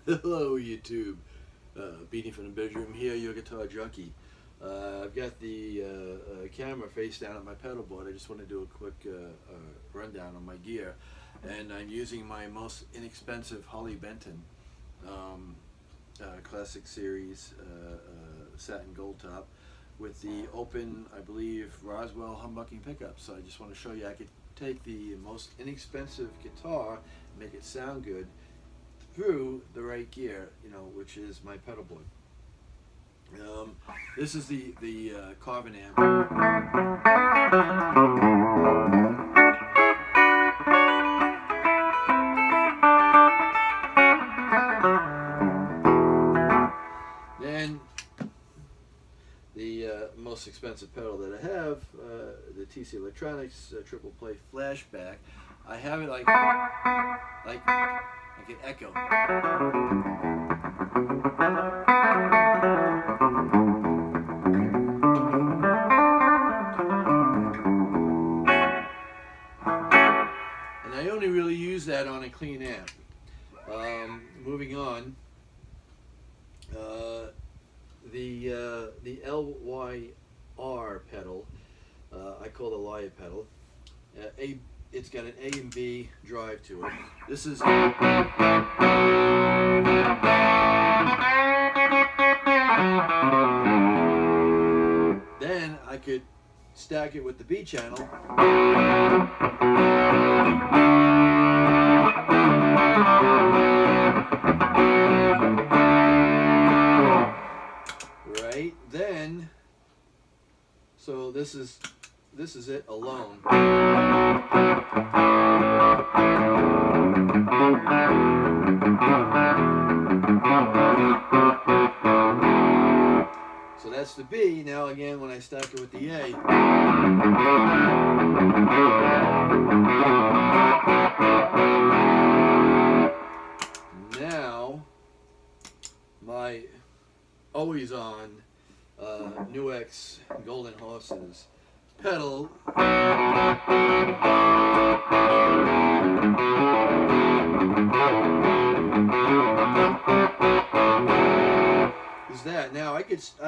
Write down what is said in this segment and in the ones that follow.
Hello YouTube, beating from the bedroom here, your guitar junkie. I've got the camera face down at my pedal board. I just want to do a quick rundown on my gear, and I'm using my most inexpensive Harley Benton Classic Series satin gold top with the open, I believe, Roswell humbucking pickup. So I just want to show you I could take the most inexpensive guitar, make it sound good through the right gear, which is my pedal board. This is the carbon amp. Then the most expensive pedal that I have, the TC Electronics triple play flashback. I have it like an echo. And I only really use that on a clean amp. Moving on, the LYR pedal, I call the Liar pedal. It's got an A and B drive to it. This is then I could stack it with the B channel. Right? Then so this is it alone. So that's the B. Now again, when I stack it with the A, now my always on New-X Golden Horses pedal is that. Now I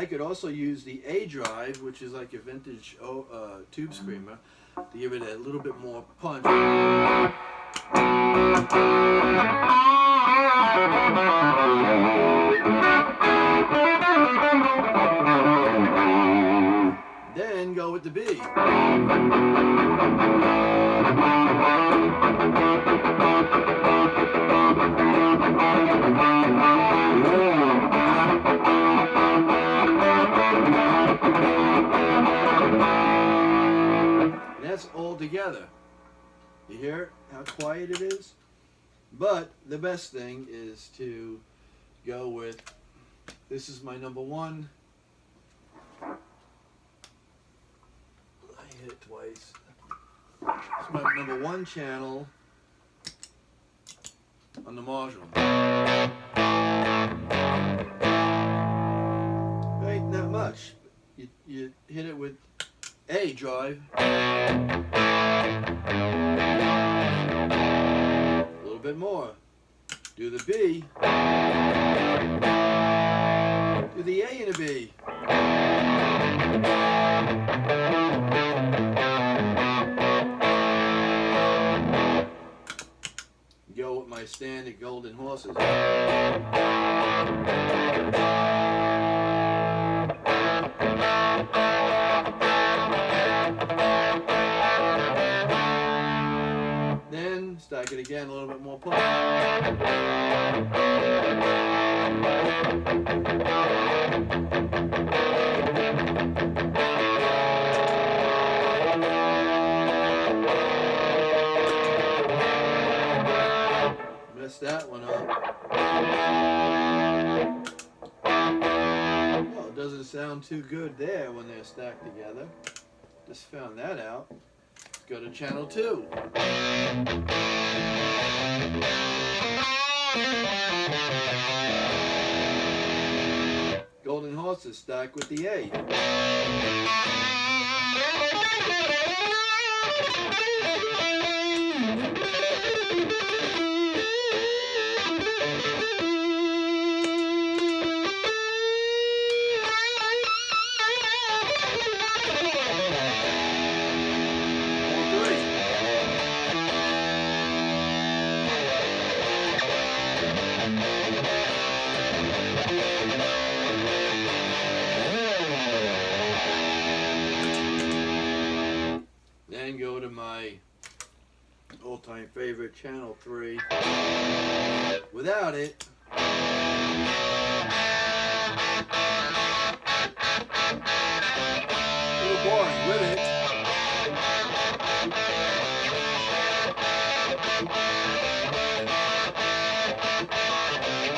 could also use the A drive, which is like a vintage tube screamer, to give it a little bit more punch. Then go with the B. That's all together. You hear how quiet it is? But the best thing is to go with, this is my number one. I hit it twice. It's my number one channel on the Marshall. Right, not much. You hit it with A drive. A little bit more. Do the B. Do the A and a B. Go with my standard Golden Horses. Then stack it again, a little bit more punch. Messed that one up. Well, it doesn't sound too good there when they're stacked together. Just found that out. Let's go to channel 2. Golden Horses stacked with the A. Then go to my all-time favorite channel 3. Without it, a little boring. With it,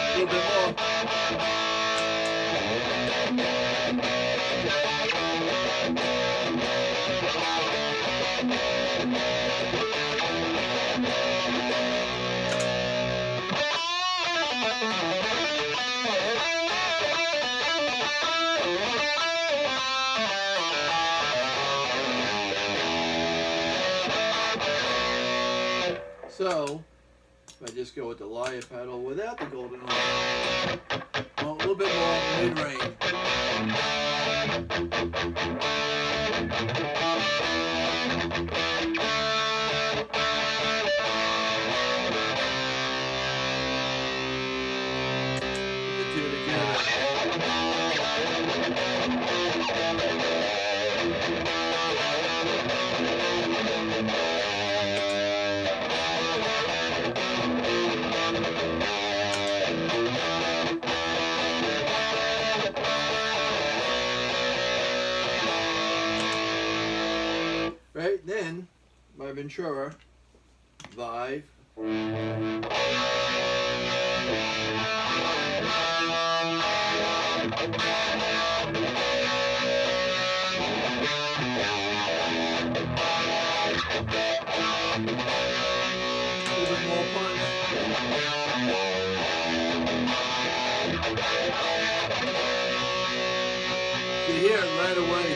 a little bit more. So, if I just go with the lyre pedal without the golden horn, well, a little bit more mid-range. Put the two together. Right, then my Ventura Vive. A little bit more punch. You hear it right away.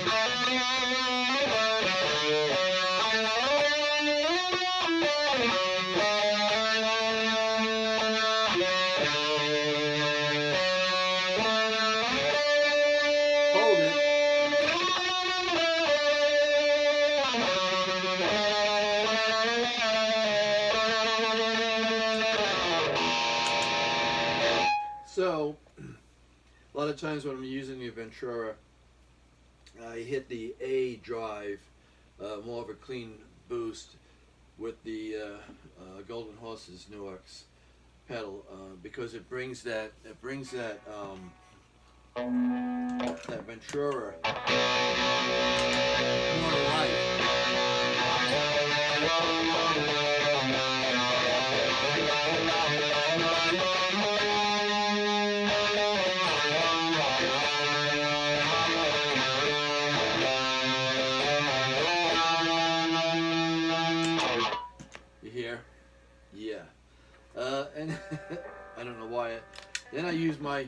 Hold it. So, a lot of times when I'm using the Ventura, I hit the A drive, more of a clean boost with the Golden Horse's Nuux pedal, because it brings that that Ventura more to life. You hear? Yeah. And I don't know why. Then I use my.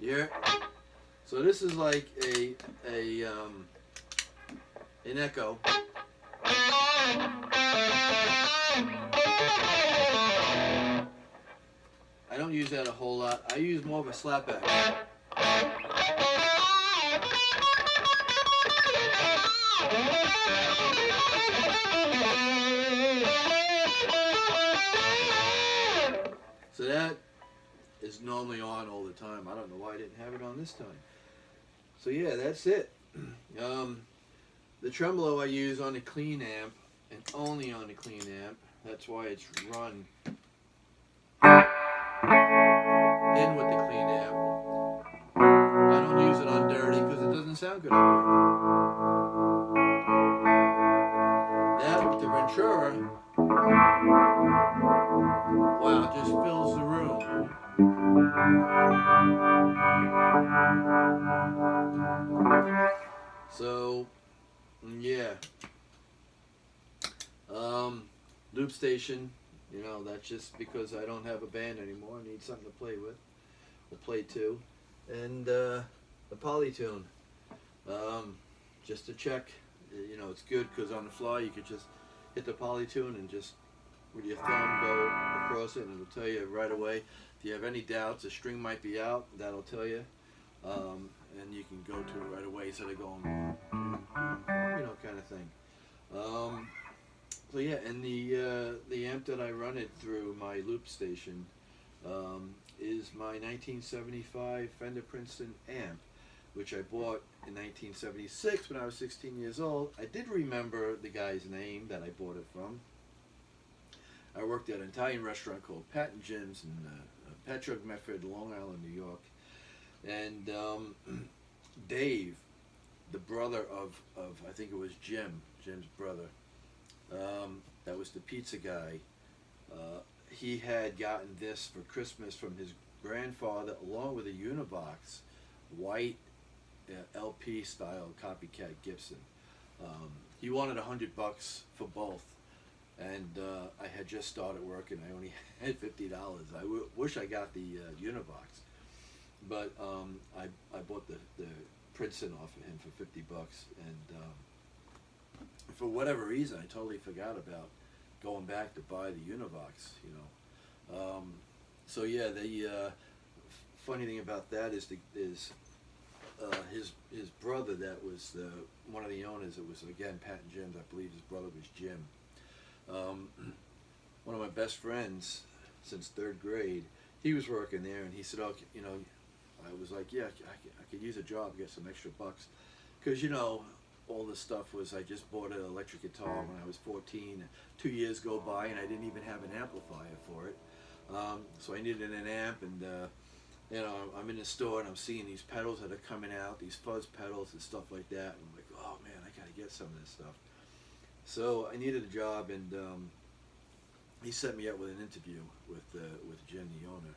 Here. So this is like an echo. I don't use that a whole lot. I use more of a slapback. So that is normally on all the time. I don't know why I didn't have it on this time. So yeah, that's it. The tremolo I use on the clean amp, and only on the clean amp. That's why it's run in with the clean amp. I don't use it on dirty because it doesn't sound good on dirty. That with the Ventura, wow, just fills the room. So, yeah. Loop station, you know, that's just because I don't have a band anymore. I need something to play with. We'll play two. And the Polytune, just to check, you know, it's good because on the fly you could just hit the Polytune and just with your thumb go across it, and it'll tell you right away. If you have any doubts, a string might be out, that'll tell you. And you can go to it right away instead of going, you know, kind of thing. So yeah, and the amp that I run it through, my loop station, is my 1975 Fender Princeton amp, which I bought in 1976 when I was 16 years old. I did remember the guy's name that I bought it from. I worked at an Italian restaurant called Pat and Jim's in Patchogue, Medford, Long Island, New York. And Dave, the brother of I think it was Jim's brother, that was the pizza guy, he had gotten this for Christmas from his grandfather along with a Univox white LP style copycat Gibson. He wanted $100 for both, and I had just started working. I only had $50. I wish I got the Univox, but I bought the Princeton off of him for $50, and for whatever reason I totally forgot about going back to buy the Univox, you know. So yeah, the funny thing about that is his brother, that was one of the owners. It was again Pat and Jim's. I believe his brother was Jim. One of my best friends since 3rd grade, he was working there, and he said, "Oh, you know," I was like, "Yeah, I could use a job, get some extra bucks," because you know, all this stuff was, I just bought an electric guitar when I was 14. 2 years go by and I didn't even have an amplifier for it. So I needed an amp, and you know, I'm in the store and I'm seeing these pedals that are coming out, these fuzz pedals and stuff like that. And I'm like, oh man, I gotta get some of this stuff. So I needed a job, and he set me up with an interview with Jim, the owner.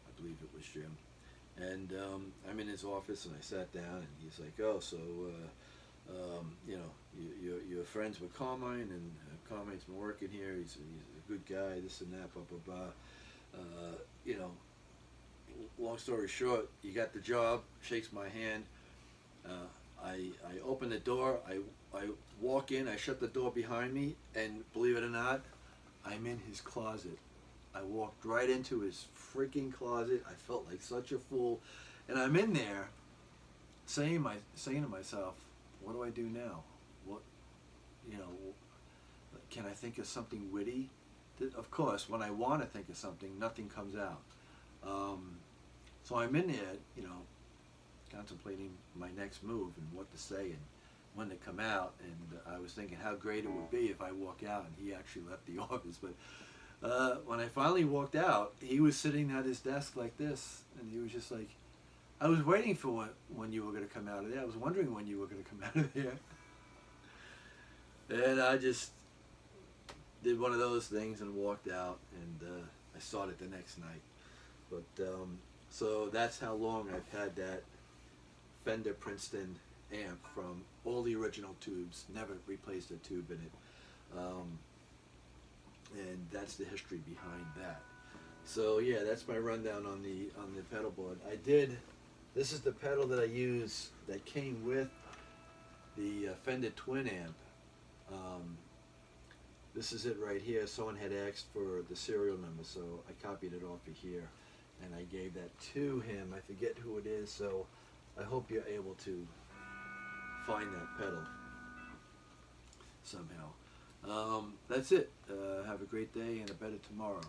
I believe it was Jim. And I'm in his office, and I sat down, and he's like, "Oh, so you know, you're friends with Carmine, and Carmine's been working here. He's a good guy. This and that, blah blah blah. You know, long story short, you got the job." Shakes my hand. I open the door. I walk in. I shut the door behind me, and believe it or not, I'm in his closet. I walked right into his freaking closet. I felt like such a fool, and I'm in there, saying to myself, "What do I do now? What, you know? Can I think of something witty?" Of course, when I want to think of something, nothing comes out. So I'm in there, you know, contemplating my next move and what to say and when to come out. And I was thinking how great it would be if I walk out and he actually left the office. But when I finally walked out, he was sitting at his desk like this, and he was just like, "I was waiting for when you were going to come out of there. I was wondering when you were going to come out of there." And I just did one of those things and walked out, and I started the next night. But so that's how long I've had that Fender Princeton amp, from all the original tubes, never replaced a tube in it. And that's the history behind that. So yeah, that's my rundown on the pedal board. This is the pedal that I use that came with the Fender Twin amp. This is it right here. Someone had asked for the serial number, so I copied it off of here, and I gave that to him. I forget who it is, so I hope you're able to find that pedal somehow. That's it. Have a great day and a better tomorrow.